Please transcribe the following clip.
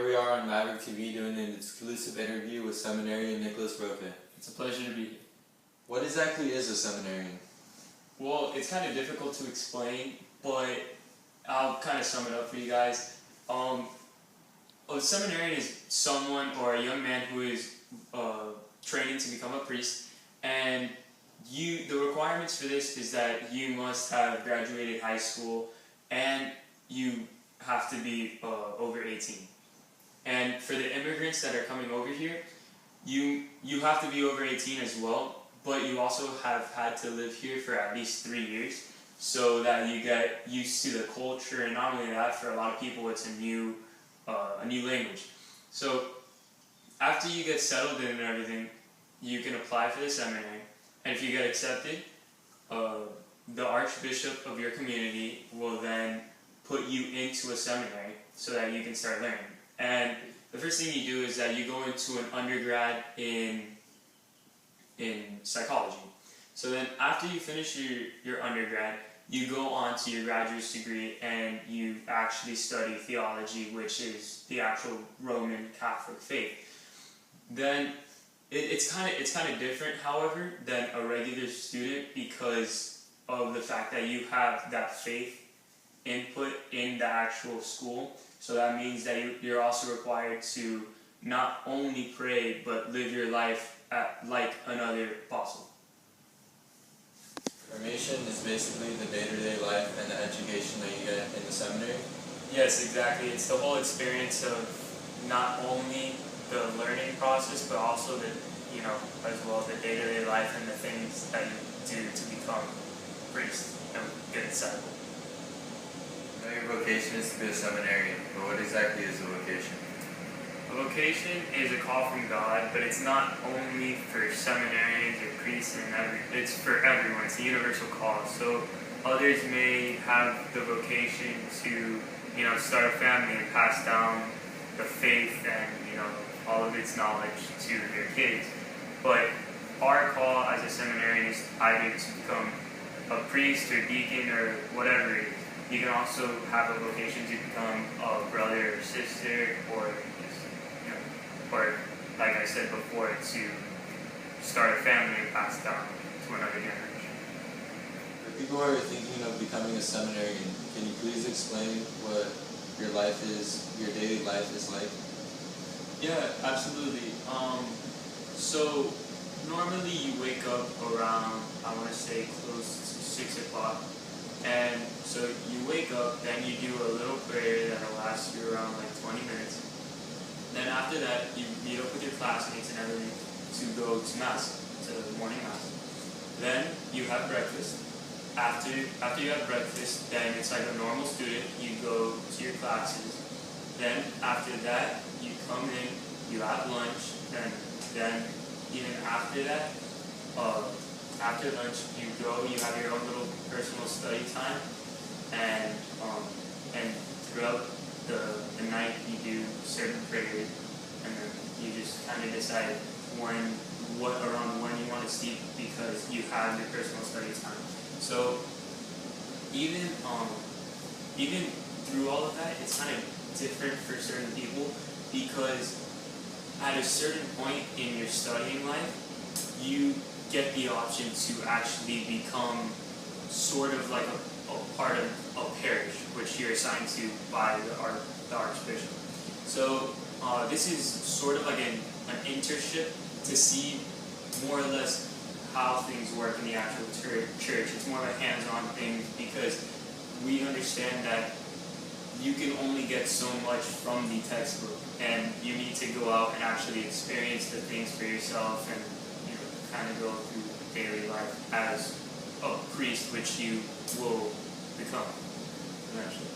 Here we are on Maverick TV doing an exclusive interview with seminarian Nicholas Roque. It's a pleasure to be here. What exactly is a seminarian? Well, it's kind of difficult to explain, but I'll kind of sum it up for you guys. A seminarian is someone or a young man who is training to become a priest, and the requirements for this is that you must have graduated high school and you have to be over 18. And for the immigrants that are coming over here, you have to be over 18 as well, but you also have had to live here for at least 3 years so that you get used to the culture, and not only that, for a lot of people it's a new language. So after you get settled in and everything, you can apply for the seminary, and if you get accepted, the archbishop of your community will then put you into a seminary so that you can start learning. And the first thing you do is that you go into an undergrad in psychology. So then after you finish your undergrad, you go on to your graduate degree and you actually study theology, which is the actual Roman Catholic faith. Then it's kind of different, however, than a regular student because of the fact that you have that faith input in the actual school. So that means that you're also required to not only pray, but live your life like another apostle. Formation is basically the day-to-day life and the education that you get in the seminary? Yes, exactly. It's the whole experience of not only the learning process, but also as well, the day-to-day life and the things that you do to become a priest and get disciple. I know your vocation is to be a seminarian, but what exactly is a vocation? A vocation is a call from God, but it's not only for seminarians or priests it's for everyone. It's a universal call. So others may have the vocation to, start a family and pass down the faith and, all of its knowledge to their kids. But our call as a seminarian is either to become a priest or deacon or whatever it is. You can also have a vocation to become a brother or sister, or like I said before, to start a family and pass it down to another generation. For people who are thinking of becoming a seminarian, can you please explain what your daily life is like? Yeah, absolutely. So normally you wake up around, I want to say close to 6 o'clock. And so you wake up, then you do a little prayer that'll last you around like 20 minutes. Then after that, you meet up with your classmates and everything to go to Mass, to the morning Mass. Then you have breakfast. After you have breakfast, then it's like a normal student. You go to your classes. Then after that, you come in, you have lunch, then even after that, after lunch, you have your own little personal study time, and throughout the night you do certain prayers, and then you just kind of decide around when you want to sleep because you have your personal study time. So even through all of that, it's kind of different for certain people because at a certain point in your studying life, you get the option to actually become sort of like a part of a parish, which you're assigned to by the archbishop. So this is sort of like an internship to see more or less how things work in the actual church. It's more of a hands-on thing because we understand that you can only get so much from the textbook, and you need to go out and actually experience the things for yourself and kind of go through daily life as a priest, which you will become eventually.